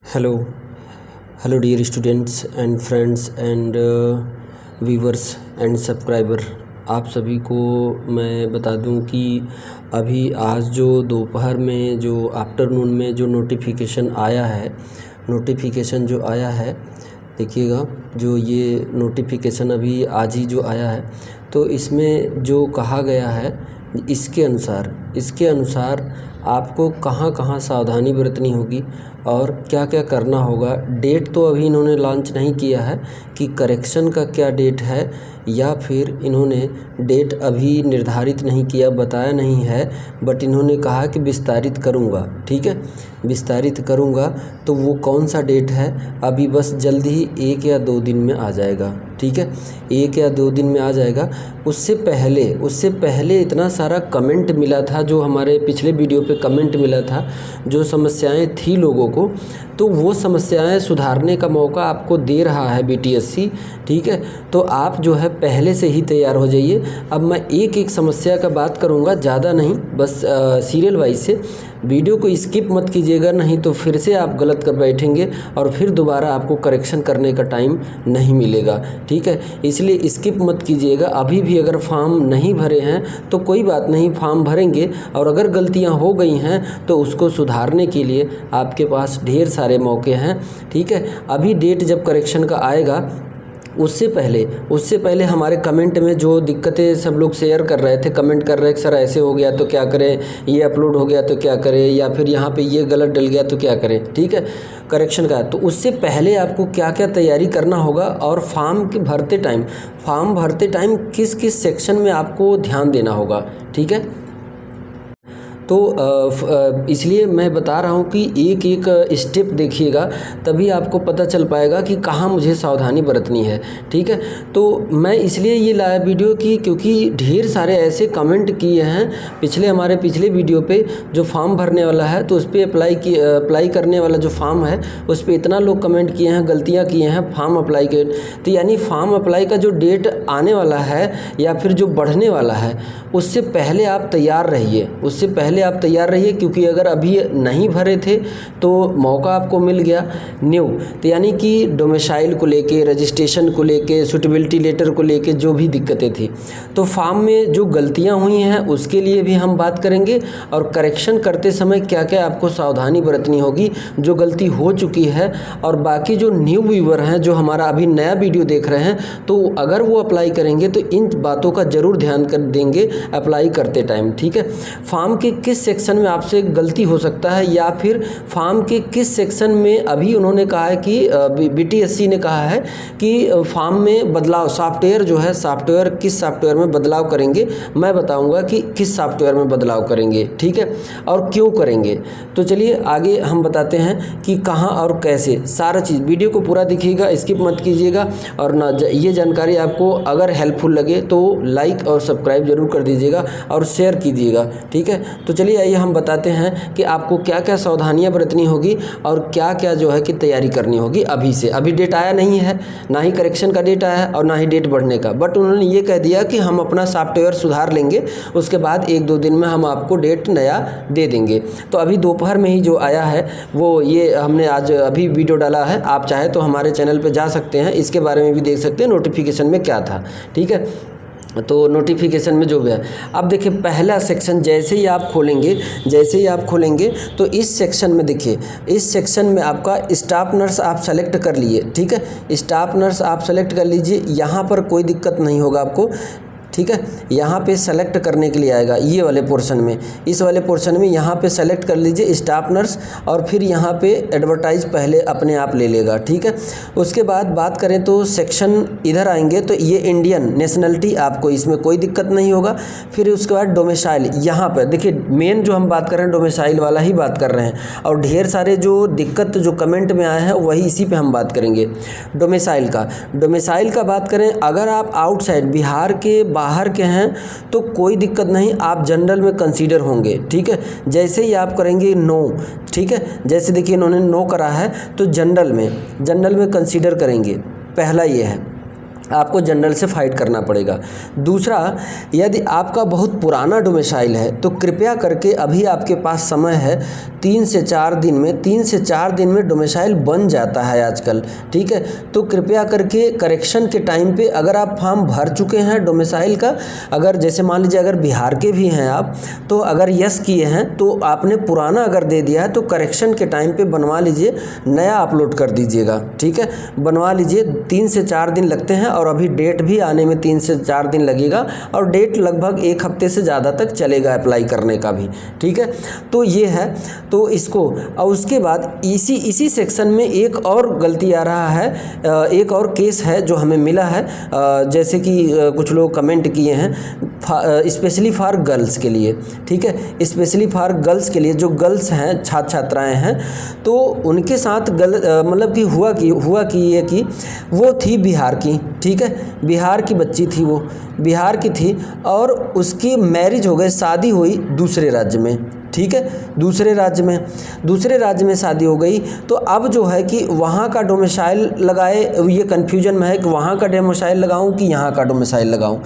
Hello hello dear students and friends and viewers and subscriber. आप सभी को मैं बता दूं कि अभी आज जो दोपहर में जो आफ्टरनून में जो नोटिफिकेशन आया है देखिएगा, जो ये नोटिफिकेशन अभी आज ही जो आया है, तो इसमें जो कहा गया है इसके अनुसार आपको कहाँ कहाँ सावधानी बरतनी होगी और क्या क्या करना होगा। डेट तो अभी इन्होंने लॉन्च नहीं किया है कि करेक्शन का क्या डेट है, या फिर इन्होंने डेट अभी निर्धारित नहीं किया, बताया नहीं है, बट इन्होंने कहा कि विस्तारित करूँगा। ठीक है, विस्तारित करूँगा, तो वो कौन सा डेट है अभी बस जल्दी ही 1 या 2 दिन में आ जाएगा। ठीक है, 1 या 2 दिन में आ जाएगा। उससे पहले इतना सारा कमेंट मिला था, जो हमारे पिछले वीडियो पे कमेंट मिला था, जो समस्याएं थी लोगों को, तो वो समस्याएं सुधारने का मौका आपको दे रहा है BTSC। ठीक है, तो आप जो है पहले से ही तैयार हो जाइए। अब मैं एक एक समस्या का बात करूँगा, ज़्यादा नहीं, बस सीरियल वाइज से। वीडियो को स्किप मत कीजिएगा, नहीं तो फिर से आप गलत कर बैठेंगे और फिर दोबारा आपको करेक्शन करने का टाइम नहीं मिलेगा। ठीक है, इसलिए स्किप मत कीजिएगा। अभी भी अगर फॉर्म नहीं भरे हैं तो कोई बात नहीं, फॉर्म भरेंगे, और अगर गलतियां हो गई हैं तो उसको सुधारने के लिए आपके पास ढेर सारे मौके हैं। ठीक है, अभी डेट जब करेक्शन का आएगा, उससे पहले हमारे कमेंट में जो दिक्कतें सब लोग शेयर कर रहे थे, कमेंट कर रहे हैं कि सर ऐसे हो गया तो क्या करें, ये अपलोड हो गया तो क्या करें, या फिर यहाँ पे ये गलत डल गया तो क्या करें। ठीक है, करेक्शन का, तो उससे पहले आपको क्या क्या तैयारी करना होगा, और फॉर्म भरते टाइम किस किस सेक्शन में आपको ध्यान देना होगा। ठीक है, तो इसलिए मैं बता रहा हूँ कि एक एक स्टेप देखिएगा, तभी आपको पता चल पाएगा कि कहाँ मुझे सावधानी बरतनी है। ठीक है, तो मैं इसलिए ये लाया वीडियो की, क्योंकि ढेर सारे ऐसे कमेंट किए हैं हमारे पिछले वीडियो पे, जो फॉर्म भरने वाला है तो उस पर अप्लाई करने वाला जो फॉर्म है उस पर इतना लोग कमेंट किए हैं, गलतियाँ किए हैं फॉर्म अप्लाई के। तो यानी फॉर्म अप्लाई का जो डेट आने वाला है या फिर जो बढ़ने वाला है, उससे पहले आप तैयार रहिए, क्योंकि अगर अभी नहीं भरे थे तो मौका आपको मिल गया न्यू। तो यानी कि डोमिसाइल को लेके, रजिस्ट्रेशन को लेके, सूटेबिलिटी लेटर को लेके जो भी दिक्कतें थी, तो फॉर्म में जो गलतियां हुई हैं उसके लिए भी हम बात करेंगे, और करेक्शन करते समय क्या क्या आपको सावधानी बरतनी होगी जो गलती हो चुकी है। और बाकी जो न्यू व्यूवर हैं, जो हमारा अभी नया वीडियो देख रहे हैं, तो अगर वो अप्लाई करेंगे तो इन बातों का ज़रूर ध्यान कर देंगे अप्लाई करते टाइम। ठीक है, फॉर्म के किस सेक्शन में आपसे गलती हो सकता है, या फिर फॉर्म के किस सेक्शन में अभी उन्होंने कहा है कि BTSC ने कहा है कि फॉर्म में बदलाव, सॉफ्टवेयर जो है, किस सॉफ्टवेयर में बदलाव करेंगे, मैं बताऊंगा कि किस सॉफ्टवेयर में बदलाव करेंगे। ठीक है, और क्यों करेंगे। तो चलिए आगे हम बताते हैं कि कहाँ और कैसे, सारा चीज़ वीडियो को पूरा देखिएगा, स्किप मत कीजिएगा, और ना ये जानकारी आपको अगर हेल्पफुल लगे तो लाइक और सब्सक्राइब जरूर कर दीजिएगा और शेयर कीजिएगा। ठीक है, तो चलिए आइए हम बताते हैं कि आपको क्या क्या सावधानियां बरतनी होगी और क्या क्या जो है कि तैयारी करनी होगी। अभी डेट आया नहीं है, ना ही करेक्शन का डेट आया है और ना ही डेट बढ़ने का, बट उन्होंने ये कह दिया कि हम अपना सॉफ्टवेयर सुधार लेंगे, उसके बाद 1-2 दिन में हम आपको डेट नया दे देंगे। तो अभी दोपहर में ही जो आया है वो ये हमने आज अभी वीडियो डाला है, आप चाहे तो हमारे चैनल पर जा सकते हैं, इसके बारे में भी देख सकते हैं नोटिफिकेशन में क्या था। ठीक है, तो नोटिफिकेशन में जो भी है, अब देखिए पहला सेक्शन जैसे ही आप खोलेंगे तो इस सेक्शन में देखिए, इस सेक्शन में आपका स्टाफ नर्स आप सेलेक्ट कर लिए। ठीक है, स्टाफ नर्स आप सेलेक्ट कर लीजिए, यहाँ पर कोई दिक्कत नहीं होगा आपको। ठीक है, यहाँ पे सेलेक्ट करने के लिए आएगा ये वाले पोर्शन में, इस वाले पोर्शन में यहाँ पे सेलेक्ट कर लीजिए स्टाफ नर्स, और फिर यहाँ पे एडवर्टाइज पहले अपने आप ले लेगा। ठीक है, उसके बाद बात करें तो सेक्शन इधर आएंगे तो ये इंडियन नेशनलिटी, आपको इसमें कोई दिक्कत नहीं होगा। फिर उसके बाद डोमिसाइल, यहाँ पर देखिए मेन जो हम बात कर रहे हैं डोमिसाइल वाला ही बात कर रहे हैं, और ढेर सारे जो दिक्कत जो कमेंट में आए हैं वही इसी पर हम बात करेंगे। डोमिसाइल का बात करें, अगर आप आउटसाइड बिहार के बाहर के हैं तो कोई दिक्कत नहीं, आप जनरल में कंसीडर होंगे। ठीक है, जैसे ही आप करेंगे नो, ठीक है, जैसे देखिए इन्होंने नो करा है तो जनरल में कंसीडर करेंगे, पहला ये है। आपको जनरल से फ़ाइट करना पड़ेगा। दूसरा, यदि आपका बहुत पुराना डोमिसाइल है तो कृपया करके अभी आपके पास समय है, 3 से 4 दिन में डोमिसाइल बन जाता है आजकल, ठीक है। तो कृपया करके करेक्शन के टाइम पे अगर आप फॉर्म भर चुके हैं डोमिसाइल का, अगर जैसे मान लीजिए अगर बिहार के भी हैं आप, तो अगर यस किए हैं तो आपने पुराना अगर दे दिया है तो करेक्शन के टाइम पे बनवा लीजिए, नया अपलोड कर दीजिएगा, ठीक है। बनवा लीजिए, 3 से 4 दिन लगते हैं और अभी डेट भी आने में 3 से 4 दिन लगेगा और डेट लगभग 1 हफ्ते से ज़्यादा तक चलेगा अप्लाई करने का भी, ठीक है। तो ये है, तो इसको, और उसके बाद इसी सेक्शन में एक और गलती आ रहा है, एक और केस है जो हमें मिला है, जैसे कि कुछ लोग कमेंट किए हैं स्पेशली फॉर गर्ल्स के लिए, ठीक है। स्पेशली फॉर गर्ल्स के लिए, जो गर्ल्स हैं, छात्र छात्राएँ हैं, तो उनके साथ मतलब कि हुआ कि वो थी बिहार की, ठीक है, बिहार की बच्ची थी, वो बिहार की थी और उसकी मैरिज हो गई, शादी हुई दूसरे राज्य में, ठीक है, दूसरे राज्य में शादी हो गई। तो अब जो है कि वहाँ का डोमिसाइल लगाए, ये कन्फ्यूजन में है कि वहाँ का डोमिसाइल लगाऊं कि यहाँ का डोमिसाइल लगाऊं।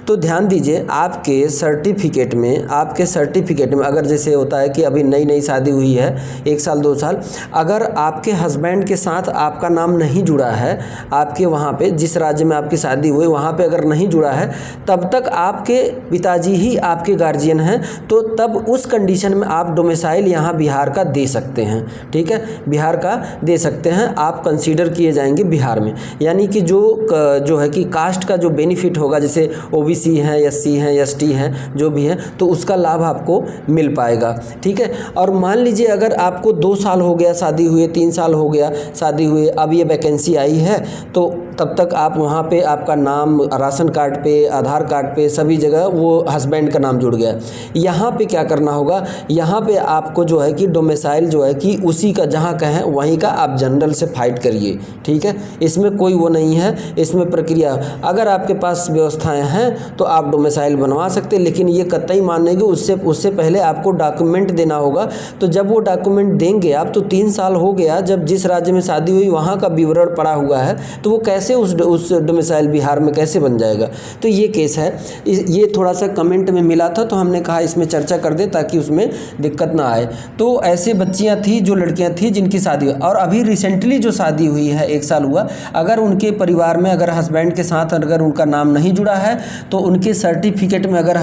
तो ध्यान दीजिए, आपके सर्टिफिकेट में अगर जैसे होता है कि अभी नई शादी हुई है, 1 साल 2 साल, अगर आपके हस्बैंड के साथ आपका नाम नहीं जुड़ा है, आपके वहाँ पे जिस राज्य में आपकी शादी हुई वहाँ पे अगर नहीं जुड़ा है, तब तक आपके पिताजी ही आपके गार्जियन हैं। तो तब उस कंडीशन में आप डोमिसाइल यहाँ बिहार का दे सकते हैं, ठीक है, बिहार का दे सकते हैं, आप कंसीडर किए जाएंगे बिहार में। यानी कि जो है कि कास्ट का जो बेनिफिट होगा, जैसे ओबीसी हैं, एससी हैं, एसटी हैं, जो भी हैं, तो उसका लाभ आपको मिल पाएगा, ठीक है। और मान लीजिए अगर आपको 2 साल हो गया शादी हुए, 3 साल हो गया शादी हुए, अब ये वैकेंसी आई है, तो तब तक आप वहाँ पे आपका नाम राशन कार्ड पे, आधार कार्ड पे, सभी जगह वो हस्बैंड का नाम जुड़ गया। यहाँ पे क्या करना होगा, यहाँ पे आपको जो है कि डोमिसाइल जो है कि उसी का जहाँ कहें वहीं का आप जनरल से फाइट करिए, ठीक है। इसमें कोई वो नहीं है, इसमें प्रक्रिया, अगर आपके पास व्यवस्थाएं हैं तो आप डोमिसाइल बनवा सकते हैं, लेकिन ये कतई मानेंगे उससे पहले आपको डॉक्यूमेंट देना होगा। तो जब वो डॉक्यूमेंट देंगे आप, तो 3 साल हो गया जब जिस राज्य में शादी हुई वहाँ का विवरण पड़ा हुआ है, तो वो कैसे उस डोमिसाइल बिहार में कैसे बन जाएगा। तो ये केस है, ये थोड़ा सा कमेंट में मिला था तो हमने कहा इसमें चर्चा कर दे ताकि उसमें दिक्कत ना आए। तो ऐसे बच्चियां थी, जो लड़कियां थी जिनकी शादी हुई, और अभी रिसेंटली जो शादी हुई है 1 साल हुआ, अगर उनके परिवार में अगर हस्बैंड के साथ अगर उनका नाम नहीं जुड़ा है, तो उनके सर्टिफिकेट में अगर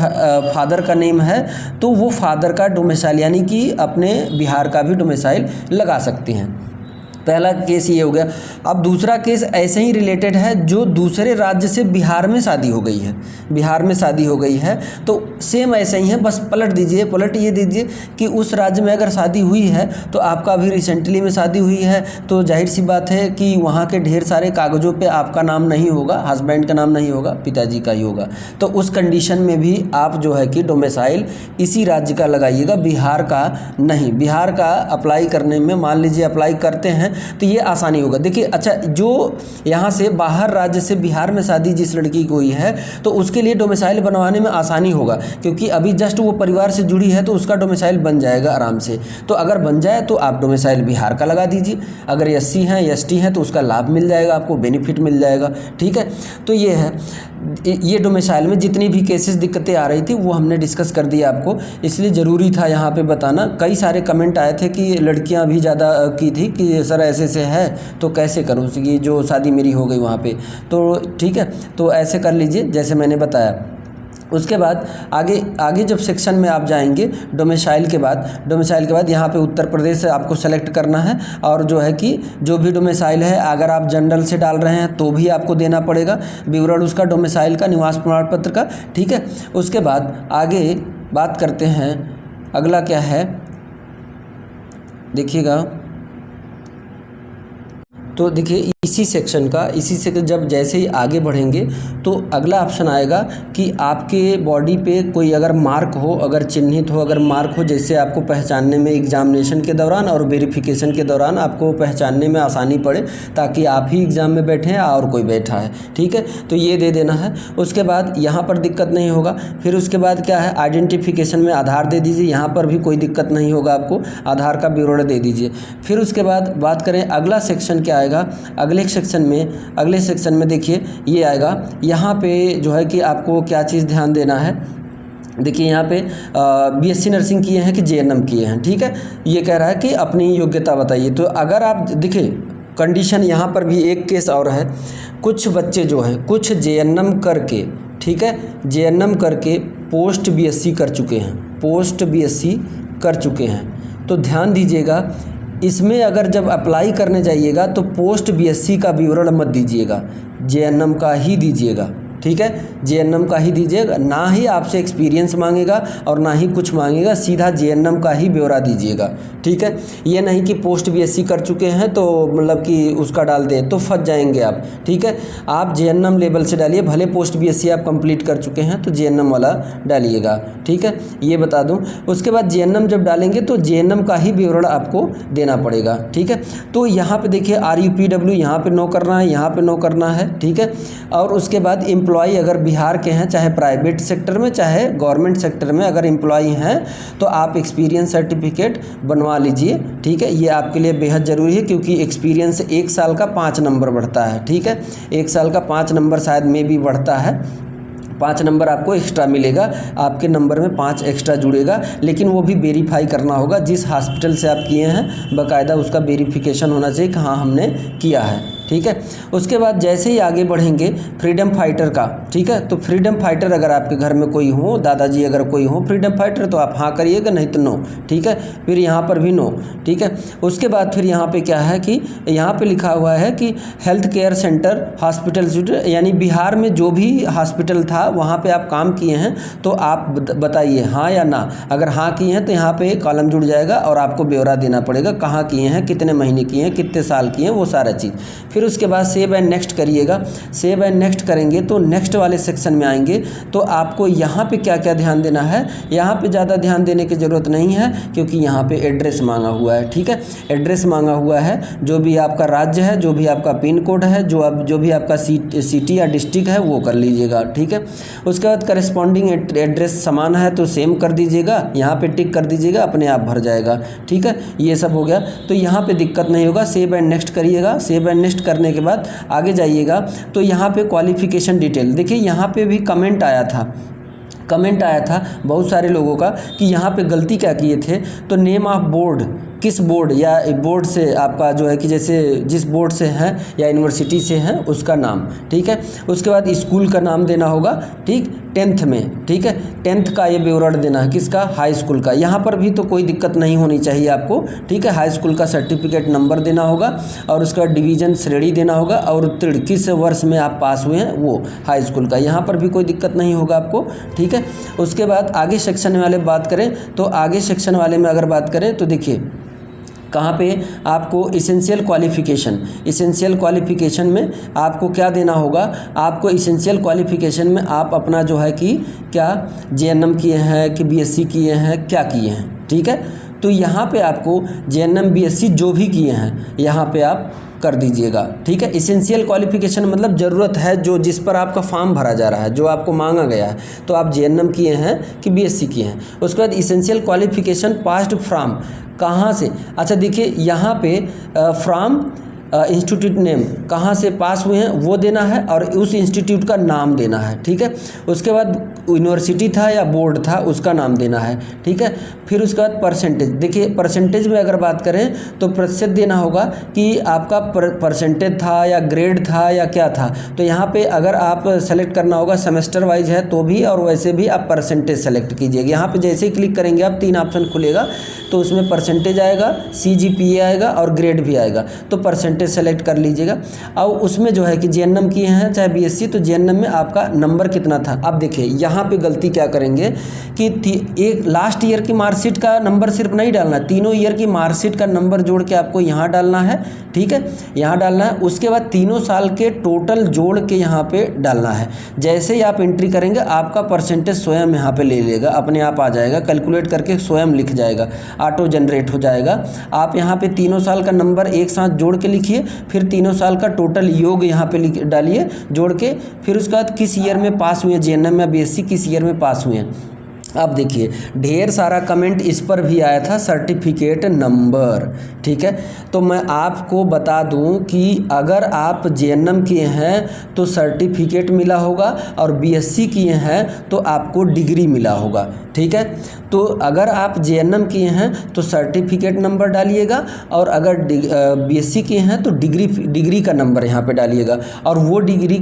फादर का नेम है, तो वो फादर का डोमिसाइल यानी कि अपने बिहार का भी डोमिसाइल लगा सकती हैं। पहला केस ये हो गया। अब दूसरा केस ऐसे ही रिलेटेड है, जो दूसरे राज्य से बिहार में शादी हो गई है, बिहार में शादी हो गई है, तो सेम ऐसे ही है, बस पलट ये दीजिए कि उस राज्य में अगर शादी हुई है, तो आपका अभी रिसेंटली में शादी हुई है, तो जाहिर सी बात है कि वहाँ के ढेर सारे कागज़ों पे आपका नाम नहीं होगा, हस्बैंड का नाम नहीं होगा, पिताजी का ही होगा। तो उस कंडीशन में भी आप जो है कि डोमिसाइल इसी राज्य का लगाइएगा, बिहार का नहीं। बिहार का अप्लाई करने में, मान लीजिए अप्लाई करते हैं तो ये आसानी होगा। देखिए, अच्छा, जो यहाँ से बाहर राज्य से बिहार में शादी जिस लड़की को हुई है, तो उसके लिए डोमिसाइल बनवाने में आसानी होगा, क्योंकि अभी जस्ट वो परिवार से जुड़ी है, तो उसका डोमिसाइल बन जाएगा आराम से। तो अगर बन जाए तो आप डोमिसाइल बिहार का लगा दीजिए। अगर एससी हैं, एसटी हैं, तो उसका लाभ मिल जाएगा, आपको बेनिफिट मिल जाएगा, ठीक है। तो ये है, ये डोमिसाइल में जितनी भी केसेस दिक्कतें आ रही थी वो हमने डिस्कस कर दिया आपको, इसलिए ज़रूरी था यहाँ पे बताना। कई सारे कमेंट आए थे कि लड़कियाँ भी ज़्यादा की थी कि सर ऐसे है तो कैसे करूँ, ये जो शादी मेरी हो गई वहाँ पे, तो ठीक है, तो ऐसे कर लीजिए जैसे मैंने बताया। उसके बाद आगे जब सेक्शन में आप जाएंगे, डोमिसाइल के बाद यहाँ पे उत्तर प्रदेश आपको सेलेक्ट करना है, और जो है कि जो भी डोमिसाइल है, अगर आप जनरल से डाल रहे हैं तो भी आपको देना पड़ेगा विवरण उसका, डोमिसाइल का, निवास प्रमाण पत्र का, ठीक है। उसके बाद आगे बात करते हैं, अगला क्या है देखिएगा। तो देखिए, इसी से जब जैसे ही आगे बढ़ेंगे तो अगला ऑप्शन आएगा कि आपके बॉडी पे कोई अगर मार्क हो, अगर चिन्हित हो, अगर मार्क हो, जैसे आपको पहचानने में एग्जामिनेशन के दौरान और वेरिफिकेशन के दौरान आपको पहचानने में आसानी पड़े, ताकि आप ही एग्ज़ाम में बैठे हैं और कोई बैठा है, ठीक है, तो ये दे देना है। उसके बाद यहाँ पर दिक्कत नहीं होगा। फिर उसके बाद क्या है, आइडेंटिफिकेशन में आधार दे दीजिए, यहाँ पर भी कोई दिक्कत नहीं होगा, आपको आधार का विवरण दे दीजिए। फिर उसके बाद बात करें, अगला सेक्शन क्या आएगा अगले सेक्शन में देखिए ये आएगा। यहाँ पे जो है कि आपको क्या चीज़ ध्यान देना है, देखिए यहाँ पे बीएससी नर्सिंग किए हैं कि जेएनएम किए हैं, ठीक है। ये कह रहा है कि अपनी योग्यता बताइए। तो अगर आप देखिए कंडीशन यहाँ पर भी एक केस और है, कुछ बच्चे जो हैं कुछ जेएनएम करके, ठीक है, जेएनएम करके पोस्ट बीएससी कर चुके हैं। तो ध्यान दीजिएगा, इसमें अगर जब अप्लाई करने जाइएगा तो पोस्ट बीएससी का विवरण मत दीजिएगा, जेएनएम का ही दीजिएगा, ठीक है, जेएनएम का ही दीजिएगा। ना ही आपसे एक्सपीरियंस मांगेगा और ना ही कुछ मांगेगा, सीधा जेएनएम का ही ब्यौरा दीजिएगा, ठीक है। ये नहीं कि पोस्ट बीएससी कर चुके हैं तो मतलब कि उसका डाल दें तो फंस जाएंगे आप, ठीक है। आप जेएनएम लेवल से डालिए, भले पोस्ट बीएससी आप कंप्लीट कर चुके हैं तो जेएनएम वाला डालिएगा, ठीक है, ये बता दूं। उसके बाद जेएनएम जब डालेंगे तो जेएनएम का ही विवरण आपको देना पड़ेगा, ठीक है। तो यहाँ पे देखिए RUPW यहाँ पे नो करना है, यहाँ पे नो करना है, ठीक है। और उसके बाद एम्प्लॉय अगर बिहार के हैं, चाहे प्राइवेट सेक्टर में चाहे गवर्नमेंट सेक्टर में अगर एम्प्लॉय हैं तो आप एक्सपीरियंस सर्टिफिकेट बनवा लीजिए, ठीक है। ये आपके लिए बेहद ज़रूरी है क्योंकि एक्सपीरियंस 1 साल का 5 नंबर बढ़ता है, ठीक है। 1 साल का 5 नंबर शायद में भी बढ़ता है, 5 नंबर आपको एक्स्ट्रा मिलेगा, आपके नंबर में 5 एक्स्ट्रा जुड़ेगा। लेकिन वो भी वेरीफाई करना होगा, जिस हॉस्पिटल से आप किए हैं बाकायदा उसका वेरिफिकेशन होना चाहिए कि हाँ हमने किया है, ठीक है। उसके बाद जैसे ही आगे बढ़ेंगे फ्रीडम फाइटर का, ठीक है। तो फ्रीडम फाइटर अगर आपके घर में कोई हो, दादाजी अगर कोई हो फ्रीडम फाइटर तो आप हाँ करिएगा, नहीं तो नो, ठीक है। फिर यहाँ पर भी नो, ठीक है। उसके बाद फिर यहाँ पे क्या है कि यहाँ पे लिखा हुआ है कि हेल्थ केयर सेंटर हॉस्पिटल, यानी बिहार में जो भी हॉस्पिटल था वहाँ पे आप काम किए हैं तो आप बताइए हाँ या ना। अगर हाँ किए हैं तो यहाँ पे कॉलम जुड़ जाएगा और आपको ब्यौरा देना पड़ेगा, कहाँ किए हैं, कितने महीने किए हैं, कितने साल किए हैं, वो सारा चीज़। फिर उसके बाद सेव एंड नेक्स्ट करिएगा। सेव एंड नेक्स्ट करेंगे तो नेक्स्ट वाले सेक्शन में आएंगे तो आपको यहाँ पे क्या क्या ध्यान देना है। यहाँ पे ज़्यादा ध्यान देने की ज़रूरत नहीं है क्योंकि यहाँ पे एड्रेस मांगा हुआ है, ठीक है। एड्रेस मांगा हुआ है, जो भी आपका राज्य है, जो भी आपका पिन कोड है, जो भी आपका सिटी या डिस्ट्रिक्ट है वो कर लीजिएगा, ठीक है। उसके बाद करस्पॉन्डिंग एड्रेस समान है तो सेम कर दीजिएगा, यहाँ पे टिक कर दीजिएगा, अपने आप भर जाएगा, ठीक है। ये सब हो गया तो यहाँ पे दिक्कत नहीं होगा। सेव एंड नेक्स्ट करिएगा। सेव एंड नेक्स्ट करने के बाद आगे जाइएगा तो यहाँ पे क्वालिफिकेशन डिटेल, देखिए यहाँ पे भी कमेंट आया था बहुत सारे लोगों का कि यहाँ पे गलती क्या किए थे। तो नेम ऑफ बोर्ड, किस बोर्ड या बोर्ड से आपका जो है कि जैसे जिस बोर्ड से हैं या यूनिवर्सिटी से हैं उसका नाम, ठीक है। उसके बाद स्कूल का नाम देना होगा, ठीक, 10th में, ठीक है। 10th का ये विवरण देना है, किसका, हाई स्कूल का। यहाँ पर भी तो कोई दिक्कत नहीं होनी चाहिए आपको, ठीक है। हाई स्कूल का सर्टिफिकेट नंबर देना होगा और उसका डिवीज़न श्रेणी देना होगा और उत्तीर्ण किस वर्ष में आप पास हुए हैं वो हाई स्कूल का। यहाँ पर भी कोई दिक्कत नहीं होगा आपको, ठीक है। उसके बाद आगे सेक्शन वाले बात करें तो आगे सेक्शन वाले में अगर बात करें तो देखिए कहाँ पे आपको इसेंशियल क्वालिफ़िकेशन में आपको क्या देना होगा। आपको इसेंशियल क्वालिफ़िकेशन में आप अपना जो है कि क्या जेएनएम किए हैं कि बीएससी किए हैं, क्या किए हैं, ठीक है। तो यहाँ पे आपको जेएनएम बीएससी जो भी किए हैं यहाँ पे आप कर दीजिएगा, ठीक है। इसेंशियल क्वालिफ़िकेशन मतलब ज़रूरत है जो जिस पर आपका फॉर्म भरा जा रहा है, जो आपको मांगा गया है, तो आप जेएनएम किए हैं कि बीएससी किए हैं। उसके बाद इसेंशियल क्वालिफ़िकेशन पास्ड फ्रॉम, कहाँ से, अच्छा देखिए यहाँ पे फ्रॉम इंस्टीट्यूट नेम, कहाँ से पास हुए हैं वो देना है और उस इंस्टीट्यूट का नाम देना है, ठीक है। उसके बाद यूनिवर्सिटी था या बोर्ड था उसका नाम देना है, ठीक है। फिर उसके बाद परसेंटेज, देखिए परसेंटेज में अगर बात करें तो प्रतिशत देना होगा कि आपका परसेंटेज था या ग्रेड था या क्या था। तो यहाँ पे अगर आप सेलेक्ट करना होगा सेमेस्टर वाइज है तो भी, और वैसे भी आप परसेंटेज सेलेक्ट कीजिएगा। यहाँ पे जैसे ही क्लिक करेंगे आप 3 ऑप्शन खुलेगा तो उसमें परसेंटेज आएगा, CGPA आएगा और ग्रेड भी आएगा, तो परसेंटेज सेलेक्ट कर लीजिएगा। और उसमें जो है कि जेएनएम किए हैं चाहे बीएससी, तो जेएनएम में आपका नंबर कितना था। अब देखिए यहाँ पे गलती क्या करेंगे कि एक लास्ट ईयर की मार्कशीट का नंबर सिर्फ नहीं डालना, तीनों ईयर की मार्कशीट का नंबर जोड़ के आपको यहाँ डालना है, ठीक है, यहाँ डालना है। उसके बाद तीनों साल के टोटल जोड़ के यहाँ पे डालना है। जैसे ही आप एंट्री करेंगे आपका परसेंटेज स्वयं यहाँ पे ले लेगा, अपने आप आ जाएगा, कैलकुलेट करके स्वयं लिख जाएगा, ऑटो जनरेट हो जाएगा। आप यहाँ पे तीनों साल का नंबर एक साथ जोड़ के लिखिए, फिर तीनों साल का टोटल योग यहाँ पे डालिए जोड़ के। फिर उसके बाद किस ईयर में पास हुए, जेएनएम या बीएससी किस ईयर में पास हुए हैं, अब देखिए ढेर सारा कमेंट इस पर भी आया था, सर्टिफिकेट नंबर। ठीक है, तो मैं आपको बता दूं कि अगर आप जेएनएम किए हैं तो सर्टिफिकेट मिला होगा और बीएससी किए हैं तो आपको डिग्री मिला होगा। ठीक है, तो अगर आप जेएनएम किए हैं तो सर्टिफिकेट नंबर डालिएगा, और अगर बीएससी किए हैं तो डिग्री का नंबर यहाँ पे डालिएगा। और वो डिग्री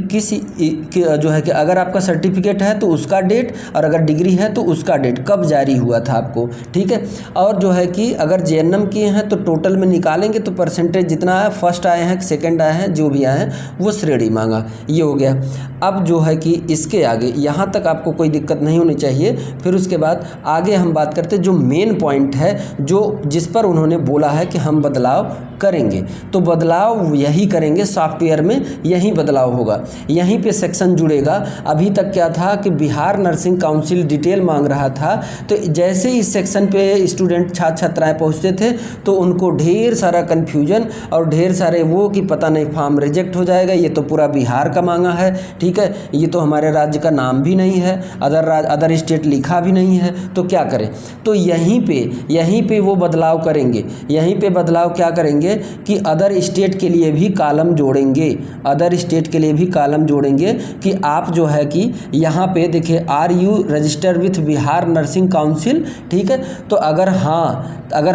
जो है कि अगर आपका सर्टिफिकेट है तो उसका डेट, और अगर डिग्री है तो उसका डेट, कब जारी हुआ था आपको। ठीक है, और जो है कि अगर जेएनएम किए हैं तो टोटल में निकालेंगे तो परसेंटेज जितना है, फर्स्ट आए हैं सेकंड आए हैं जो भी आए हैं वो श्रेणी मांगा, ये हो गया। अब जो है कि इसके आगे यहाँ तक आपको कोई दिक्कत नहीं होनी चाहिए। फिर उसके बाद आगे हम बात करते हैं जो मेन पॉइंट है, जो जिस पर उन्होंने बोला है कि हम बदलाव करेंगे, तो बदलाव यही करेंगे, सॉफ्टवेयर में यही बदलाव होगा, यहीं पे सेक्शन जुड़ेगा। अभी तक क्या था कि बिहार नर्सिंग काउंसिल डिटेल मांग रहा था, तो जैसे ही इस सेक्शन पे स्टूडेंट छात्र छात्राएँ पहुँचते थे तो उनको ढेर सारा कन्फ्यूजन और ढेर सारे वो कि पता नहीं फॉर्म रिजेक्ट हो जाएगा, ये तो पूरा बिहार का मांगा है। ठीक है, ये तो हमारे राज्य का नाम भी नहीं है, अदर स्टेट लिखा भी नहीं है, तो क्या करें। तो यहीं पे वो बदलाव करेंगे। यहीं पे बदलाव क्या करेंगे कि अदर स्टेट के लिए भी कॉलम जोड़ेंगे, अदर स्टेट के लिए भी कॉलम जोड़ेंगे कि आप जो है कि यहाँ पे देखिए are you register with Bihar Nursing Council. ठीक है, तो अगर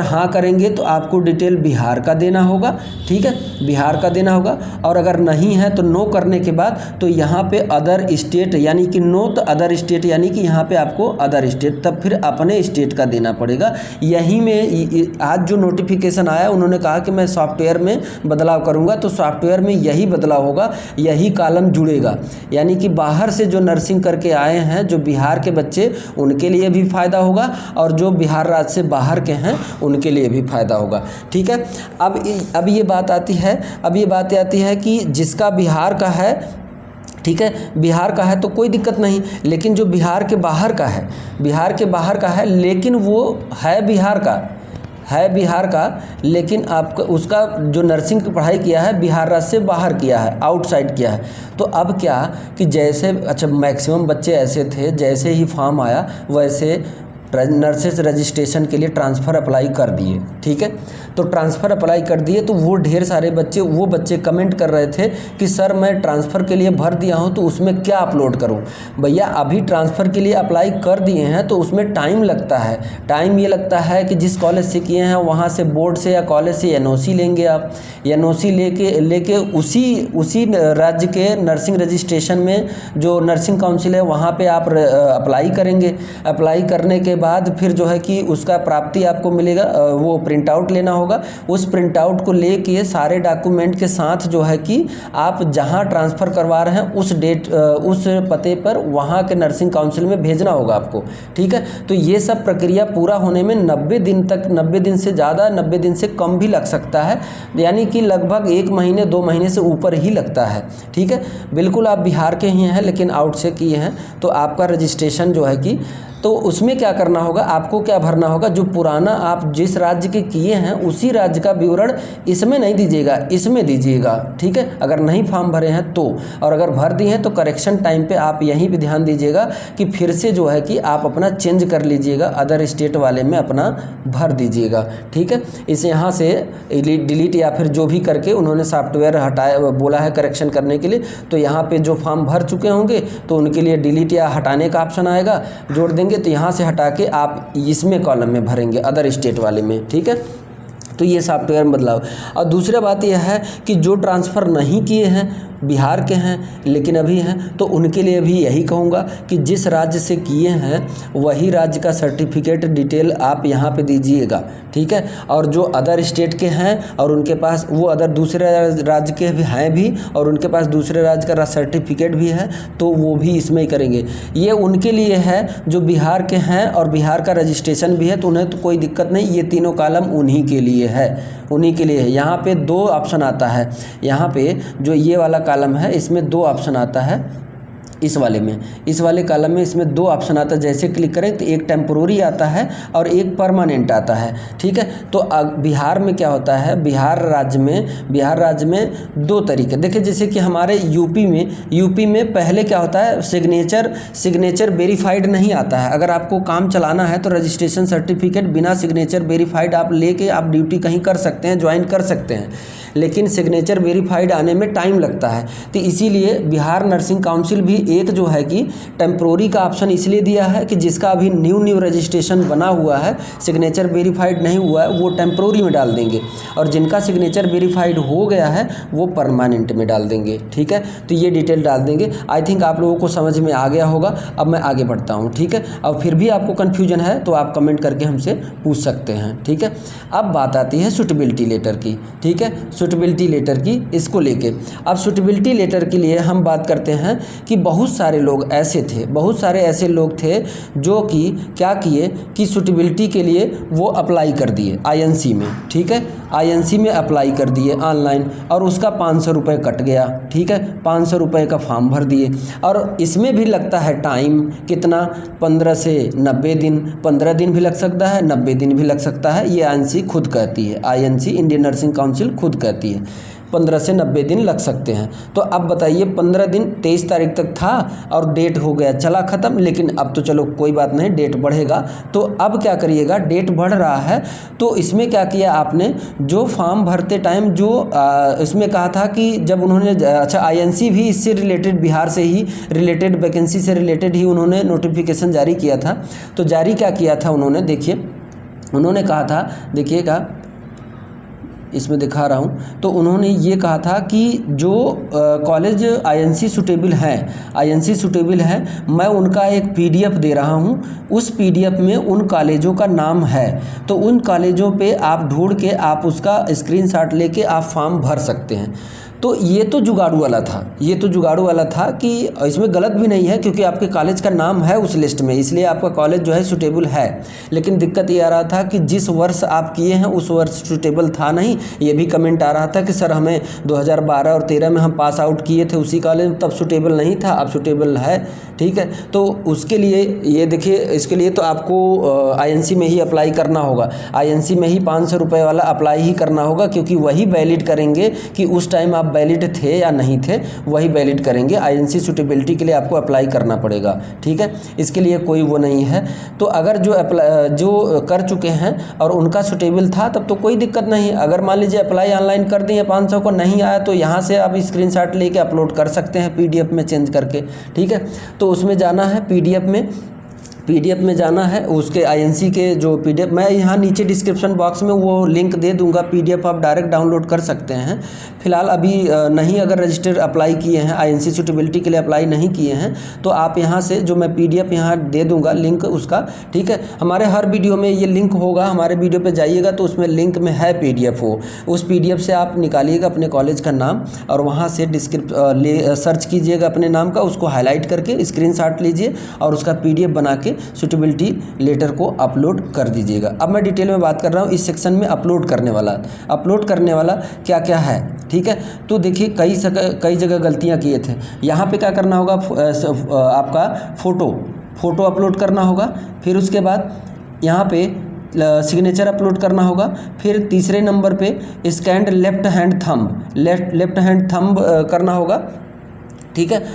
हाँ करेंगे तो आपको डिटेल बिहार का देना होगा। ठीक है, बिहार का देना होगा, और अगर नहीं है तो नो करने के बाद तो यहाँ पे अदर स्टेट यानी कि नो तो अदर स्टेट यानी कि यहाँ पे आपको अदर स्टेट, तब फिर अपने स्टेट का देना पड़ेगा। यहीं में आज जो नोटिफिकेशन आया उन्होंने कहा कि मैं सॉफ्टवेयर में बदलाव करूँगा, तो सॉफ्टवेयर में यही बदलाव होगा, यही कॉलम जुड़ेगा। यानी कि बाहर से जो नर्सिंग करके आए हैं जो बिहार के बच्चे, उनके लिए भी फ़ायदा होगा, और जो बिहार राज्य से बाहर के हैं उनके लिए भी फ़ायदा होगा। ठीक है, अब ये बात आती है कि जिसका बिहार का है, ठीक है, बिहार का है तो कोई दिक्कत नहीं, लेकिन जो बिहार के बाहर का है लेकिन वो है बिहार का, लेकिन आपका उसका जो नर्सिंग की पढ़ाई किया है बिहार राज्य से बाहर किया है, आउटसाइड किया है। तो अब क्या कि जैसे मैक्सिमम बच्चे ऐसे थे, जैसे ही फॉर्म आया वैसे नर्सेस रजिस्ट्रेशन के लिए ट्रांसफ़र अप्लाई कर दिए। ठीक है, तो ट्रांसफ़र अप्लाई कर दिए तो वो ढेर सारे बच्चे कमेंट कर रहे थे कि सर मैं ट्रांसफ़र के लिए भर दिया हूँ तो उसमें क्या अपलोड करूँ। भैया अभी ट्रांसफ़र के लिए अप्लाई कर दिए हैं तो उसमें टाइम लगता है। टाइम ये लगता है कि जिस कॉलेज से किए हैं वहाँ से बोर्ड से या कॉलेज से एनओसी लेंगे आप, एनओसी लेके उसी राज्य के नर्सिंग रजिस्ट्रेशन में जो नर्सिंग काउंसिल है वहाँ पर आप अप्लाई करेंगे। अप्लाई करने के बाद फिर जो है कि उसका प्राप्ति आपको मिलेगा, वो प्रिंट आउट लेना होगा। उस प्रिंट आउट को लेके सारे डॉक्यूमेंट के साथ जो है कि आप जहां ट्रांसफ़र करवा रहे हैं उस पते पर वहां के नर्सिंग काउंसिल में भेजना होगा आपको। ठीक है, तो ये सब प्रक्रिया पूरा होने में 90 दिन से ज़्यादा, 90 दिन से कम भी लग सकता है, यानी कि लगभग 1 महीने 2 महीने से ऊपर ही लगता है। ठीक है, बिल्कुल आप बिहार के ही हैं लेकिन आउट से किए हैं तो आपका रजिस्ट्रेशन जो है कि, तो उसमें क्या करना होगा, आपको क्या भरना होगा, जो पुराना आप जिस राज्य के किए हैं उसी राज्य का विवरण इसमें नहीं दीजिएगा, इसमें दीजिएगा। ठीक है, अगर नहीं फॉर्म भरे हैं तो, और अगर भर दिए हैं तो करेक्शन टाइम पे आप यहीं पे ध्यान दीजिएगा कि फिर से जो है कि आप अपना चेंज कर लीजिएगा, अदर स्टेट वाले में अपना भर दीजिएगा। ठीक है, इस यहाँ से डिलीट या फिर जो भी करके उन्होंने सॉफ्टवेयर हटाया बोला है करेक्शन करने के लिए, तो यहाँ पर जो फॉर्म भर चुके होंगे तो उनके लिए डिलीट या हटाने का ऑप्शन आएगा, जोड़ देंगे तो यहाँ से हटा के आप इसमें कॉलम में भरेंगे अदर स्टेट वाले में। ठीक है, तो ये सॉफ्टवेयर में बदलाव। और दूसरा बात यह है कि जो ट्रांसफ़र नहीं किए हैं, बिहार के हैं लेकिन अभी हैं, तो उनके लिए भी यही कहूँगा कि जिस राज्य से किए हैं वही राज्य का सर्टिफिकेट डिटेल आप यहाँ पे दीजिएगा। ठीक है, और जो अदर स्टेट के हैं और उनके पास वो अदर दूसरे राज्य के भी हैं भी और उनके पास दूसरे राज्य का सर्टिफिकेट भी है तो वो भी इसमें ही करेंगे। ये उनके लिए है जो बिहार के हैं और बिहार का रजिस्ट्रेशन भी है तो उन्हें तो कोई दिक्कत नहीं, ये तीनों कॉलम उन्हीं के लिए है, उन्हीं के लिए है। यहाँ पे 2 ऑप्शन आता है, यहाँ पे जो ये वाला कॉलम है इसमें 2 ऑप्शन आता है, इस वाले कॉलम में इसमें दो ऑप्शन आता है, जैसे क्लिक करें तो एक टेम्पोररी आता है और एक परमानेंट आता है। ठीक है, तो बिहार में क्या होता है, बिहार राज्य में दो तरीके देखिए, जैसे कि हमारे यूपी में पहले क्या होता है, सिग्नेचर वेरीफाइड नहीं आता है। अगर आपको काम चलाना है तो रजिस्ट्रेशन सर्टिफिकेट बिना सिग्नेचर वेरीफाइड आप लेके आप ड्यूटी कहीं कर सकते हैं, ज्वाइन कर सकते हैं, लेकिन सिग्नेचर वेरीफाइड आने में टाइम लगता है। तो इसीलिए बिहार नर्सिंग काउंसिल भी एक जो है कि टेम्प्रोरी का ऑप्शन इसलिए दिया है कि जिसका अभी न्यू रजिस्ट्रेशन बना हुआ है, सिग्नेचर वेरीफाइड नहीं हुआ है, वो टेम्प्रोरी में डाल देंगे, और जिनका सिग्नेचर वेरीफाइड हो गया है वो परमानेंट में डाल देंगे। ठीक है, तो ये डिटेल डाल देंगे। आई थिंक आप लोगों को समझ में आ गया होगा। अब मैं आगे बढ़ता हूँ। ठीक है, अब फिर भी आपको कन्फ्यूजन है तो आप कमेंट करके हमसे पूछ सकते हैं। ठीक है, अब बात आती है सूटेबिलिटी लेटर की। ठीक है, सूटेबिलिटी लेटर की, इसको लेके अब सूटेबिलिटी लेटर के लिए हम बात करते हैं कि बहुत सारे ऐसे लोग थे जो कि क्या किए कि सूटेबिलिटी के लिए वो अप्लाई कर दिए आईएनसी में। ठीक है, आईएनसी में अप्लाई कर दिए ऑनलाइन, और उसका 500 रुपये कट गया। ठीक है, 500 रुपये का फॉर्म भर दिए, और इसमें भी लगता है टाइम कितना, 15 से 90 दिन, 15 दिन भी लग सकता है, 90 दिन भी लग सकता है। ये आईएनसी खुद कहती है, आईएनसी इंडियन नर्सिंग काउंसिल खुद कहती है 15 से 90 दिन लग सकते हैं। तो अब बताइए, 15 दिन 23 तारीख तक था और डेट हो गया चला ख़त्म, लेकिन अब तो चलो कोई बात नहीं, डेट बढ़ेगा। तो अब क्या करिएगा, डेट बढ़ रहा है तो इसमें क्या किया आपने, जो फॉर्म भरते टाइम जो इसमें कहा था कि जब उन्होंने आईएनसी भी इससे रिलेटेड, बिहार से ही रिलेटेड, वैकेंसी से रिलेटेड ही उन्होंने नोटिफिकेशन जारी किया था। तो जारी क्या किया था उन्होंने, देखिए उन्होंने कहा था, देखिएगा इसमें दिखा रहा हूँ, तो उन्होंने ये कहा था कि जो कॉलेज आईएनसी सूटेबल है, मैं उनका एक पीडीएफ दे रहा हूँ। उस पीडीएफ में उन कॉलेजों का नाम है, तो उन कॉलेजों पे आप ढूंढ के आप उसका स्क्रीनशॉट लेके आप फॉर्म भर सकते हैं। तो ये तो जुगाड़ू वाला था कि इसमें गलत भी नहीं है, क्योंकि आपके कॉलेज का नाम है उस लिस्ट में, इसलिए आपका कॉलेज जो है सूटेबल है। लेकिन दिक्कत ये आ रहा था कि जिस वर्ष आप किए हैं उस वर्ष सूटेबल था नहीं। ये भी कमेंट आ रहा था कि सर हमें 2012 और 13 में हम पास आउट किए थे उसी कॉलेज में, तब सूटेबल नहीं था, अब सूटेबल है। ठीक है, तो उसके लिए ये देखिए, इसके लिए तो आपको आईएनसी में ही अप्लाई करना होगा, आईएनसी में ही 500 रुपये वाला अप्लाई ही करना होगा, क्योंकि वही वैलिड करेंगे कि उस टाइम आप वैलिड थे या नहीं थे, वही वैलिड करेंगे। आईएनसी सूटेबिलिटी के लिए आपको अप्लाई करना पड़ेगा। ठीक है, इसके लिए कोई वो नहीं है। तो अगर जो कर चुके हैं और उनका सूटेबल था तब तो कोई दिक्कत नहीं। अगर मान लीजिए अप्लाई ऑनलाइन कर दिए, 500 को नहीं आया, तो यहाँ से आप स्क्रीनशॉट लेके अपलोड कर सकते हैं पीडीएफ में चेंज करके। ठीक है, तो उसमें जाना है पीडीएफ में जाना है, उसके आईएनसी के जो पीडीएफ, मैं यहाँ नीचे डिस्क्रिप्शन बॉक्स में वो लिंक दे दूँगा, पीडीएफ आप डायरेक्ट डाउनलोड कर सकते हैं। फिलहाल अभी नहीं, अगर रजिस्टर अप्लाई किए हैं, आईएनसी सूटेबिलिटी के लिए अप्लाई नहीं किए हैं, तो आप यहाँ से जो मैं पीडीएफ यहाँ दे दूँगा लिंक उसका। ठीक है, हमारे हर वीडियो में ये लिंक होगा, हमारे वीडियो पर जाइएगा तो उसमें लिंक में है पीडीएफ, हो उस पीडीएफ से आप निकालिएगा अपने कॉलेज का नाम, और वहाँ से सर्च कीजिएगा अपने नाम का, उसको हाईलाइट करके स्क्रीनशॉट लीजिए और उसका पीडीएफ बना के सूटेबिलिटी लेटर को अपलोड कर दीजिएगा। अब मैं डिटेल में बात कर रहा हूँ इस सेक्शन में अपलोड करने वाला क्या क्या है। ठीक है, तो देखिए कई जगह गलतियाँ किए थे। यहाँ पे क्या करना होगा, आपका फ़ोटो अपलोड करना होगा, फिर उसके बाद यहाँ पे सिग्नेचर अपलोड करना होगा, फिर तीसरे नंबर पे स्कैन्ड लेफ्ट हैंड थंब करना होगा। ठीक है,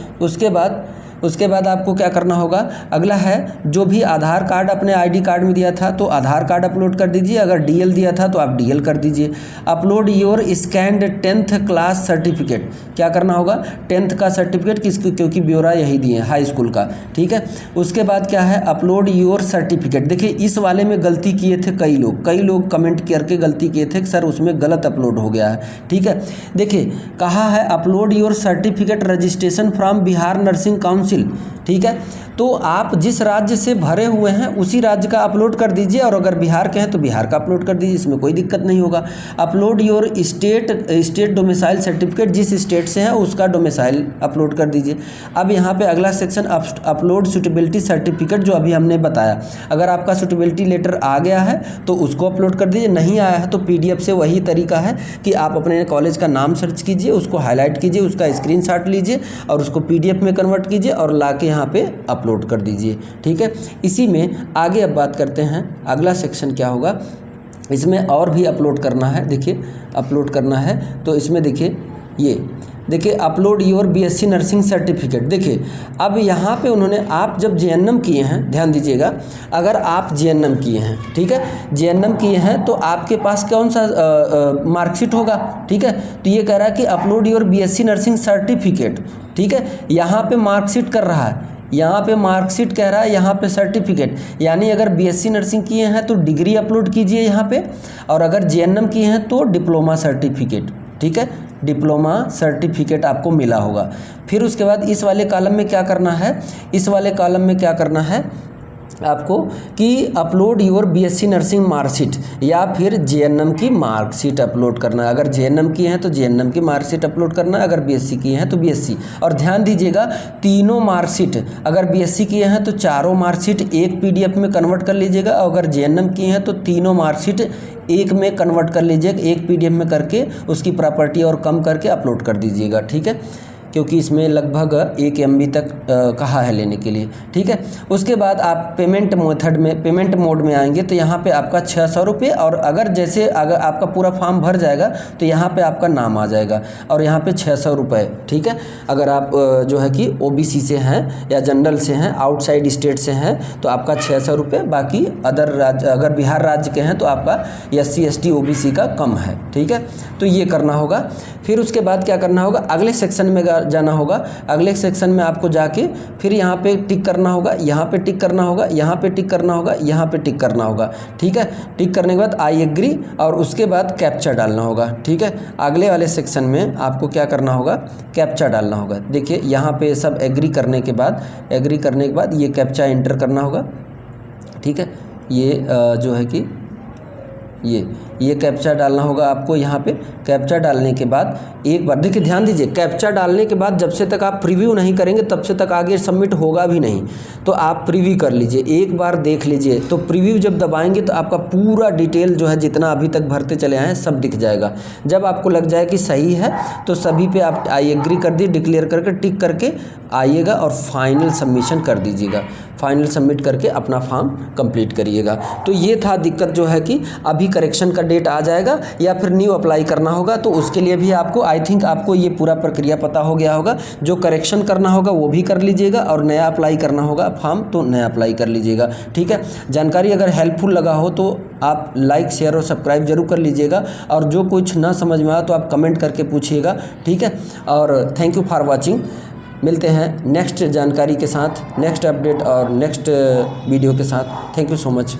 उसके बाद आपको क्या करना होगा, अगला है जो भी आधार कार्ड अपने आईडी कार्ड में दिया था तो आधार कार्ड अपलोड कर दीजिए, अगर डीएल दिया था तो आप डीएल कर दीजिए। Upload your scanned 10th class certificate, क्या करना होगा, 10th का सर्टिफिकेट, क्योंकि ब्यौरा यही दिए हाई स्कूल का। ठीक है, उसके बाद क्या है, अपलोड योर सर्टिफिकेट। देखिए इस वाले में गलती किए थे कई लोग कमेंट करके गलती किए थे कि सर उसमें गलत अपलोड हो गया है। ठीक है, देखिए कहा है upload your certificate registration from Bihar Nursing Council. ठीक है, तो आप जिस राज्य से भरे हुए हैं उसी राज्य का अपलोड कर दीजिए, और अगर बिहार के हैं तो बिहार का अपलोड कर दीजिए, इसमें कोई दिक्कत नहीं होगा। Upload your state domicile certificate, जिस स्टेट से है उसका डोमिसाइल अपलोड कर दीजिए। अब यहाँ पे अगला सेक्शन अपलोड सूटेबिलिटी सर्टिफिकेट, जो अभी हमने बताया, अगर आपका सूटेबिलिटी लेटर आ गया है तो उसको अपलोड कर दीजिए, नहीं आया है तो पीडीएफ से वही तरीका है कि आप अपने कॉलेज का नाम सर्च कीजिए, उसको हाईलाइट कीजिए, उसका स्क्रीनशॉट लीजिए और उसको पीडीएफ में कन्वर्ट कीजिए और लाके यहाँ पे अपलोड कर दीजिए। ठीक है, इसी में आगे अब बात करते हैं, अगला सेक्शन क्या होगा, इसमें और भी अपलोड करना है। देखिए अपलोड करना है तो इसमें देखिए upload your BSc nursing certificate. देखिए अब यहाँ पे उन्होंने, आप जब जेएनएम किए हैं, ध्यान दीजिएगा, अगर आप जेएनएम किए हैं, ठीक है, जेएनएम किए हैं तो आपके पास कौन सा मार्कशीट होगा। ठीक है, तो ये कह रहा है कि upload your BSc nursing certificate. ठीक है, यहाँ पे मार्कशीट कर रहा है, यहाँ पे मार्कशीट कह रहा है, यहाँ पे सर्टिफिकेट, यानी अगर बीएससी नर्सिंग किए हैं तो डिग्री अपलोड कीजिए यहाँ पे, और अगर जेएनएम किए हैं तो डिप्लोमा सर्टिफिकेट। ठीक है, डिप्लोमा सर्टिफिकेट आपको मिला होगा। फिर उसके बाद इस वाले कॉलम में क्या करना है, इस वाले कॉलम में क्या करना है आपको कि upload your BSc nursing marksheet या फिर जेएनएम की मार्कशीट अपलोड करना है। अगर जेएनएम किए हैं तो जेएनएम की मार्कशीट अपलोड करना है, अगर बीएससी किए हैं तो बीएससी। और ध्यान दीजिएगा तीनों मार्कशीट, अगर बीएससी किए हैं तो चारों मार्कशीट एक पीडीएफ में कन्वर्ट कर लीजिएगा, और अगर जेएनएम किए हैं तो तीनों मार्कशीट एक में कन्वर्ट कर लीजिएगा, एक पीडीएफ में करके उसकी प्रॉपर्टी और कम करके अपलोड कर दीजिएगा। ठीक है, क्योंकि इसमें लगभग 1 MB तक कहा है लेने के लिए। ठीक है, उसके बाद आप पेमेंट मेथड में, पेमेंट मोड में आएंगे तो यहाँ पे आपका 600 रुपये, और अगर आपका पूरा फॉर्म भर जाएगा तो यहाँ पे आपका नाम आ जाएगा और यहाँ पे 600 रुपये। ठीक है, अगर आप जो है कि OBC से हैं या जनरल से हैं, आउटसाइड स्टेट से हैं तो आपका 600 रुपये, बाकी अदर राज्य, अगर बिहार राज्य के हैं तो आपका SC ST OBC का कम है। ठीक है, तो ये करना होगा। फिर उसके बाद क्या करना होगा, अगले सेक्शन में जाना होगा। अगले सेक्शन में आपको जाके फिर यहाँ पे टिक करना होगा, यहाँ पे टिक करना होगा, यहाँ पे टिक करना होगा, यहाँ पे टिक करना होगा। ठीक है, टिक करने के बाद आई एग्री, और उसके बाद कैप्चा डालना होगा। ठीक है, अगले वाले सेक्शन में आपको क्या करना होगा, कैप्चा डालना होगा। देखिए यहाँ पे सब एग्री करने के बाद, ये कैप्चा एंटर करना होगा। ठीक है, ये जो है कि ये कैप्चा डालना होगा आपको। यहाँ पे कैप्चा डालने के बाद एक बार देखिए, ध्यान दीजिए, कैप्चा डालने के बाद जब से तक आप प्रीव्यू नहीं करेंगे तब से तक आगे सबमिट होगा भी नहीं। तो आप प्रीव्यू कर लीजिए, एक बार देख लीजिए। तो प्रीव्यू जब दबाएंगे तो आपका पूरा डिटेल जो है जितना अभी तक भरते चले आए हैं सब दिख जाएगा। जब आपको लग जाए कि सही है तो सभी पे आप आई एग्री कर दिए, डिक्लेयर करके टिक करके आइएगा और फाइनल सबमिशन कर दीजिएगा। फाइनल सबमिट करके अपना फॉर्म कंप्लीट करिएगा। तो ये था दिक्कत जो है कि अभी करेक्शन का डेट आ जाएगा या फिर न्यू अप्लाई करना होगा। तो उसके लिए भी आपको, आई थिंक आपको ये पूरा प्रक्रिया पता हो गया होगा। जो करेक्शन करना होगा वो भी कर लीजिएगा, और नया अप्लाई करना होगा फॉर्म तो नया अप्लाई कर लीजिएगा। ठीक है, जानकारी अगर हेल्पफुल लगा हो तो आप लाइक शेयर और सब्सक्राइब जरूर कर लीजिएगा, और जो कुछ ना समझ में आया तो आप कमेंट करके पूछिएगा। ठीक है, और थैंक यू फॉर वॉचिंग। मिलते हैं नेक्स्ट जानकारी के साथ, नेक्स्ट अपडेट और नेक्स्ट वीडियो के साथ। Thank you so much.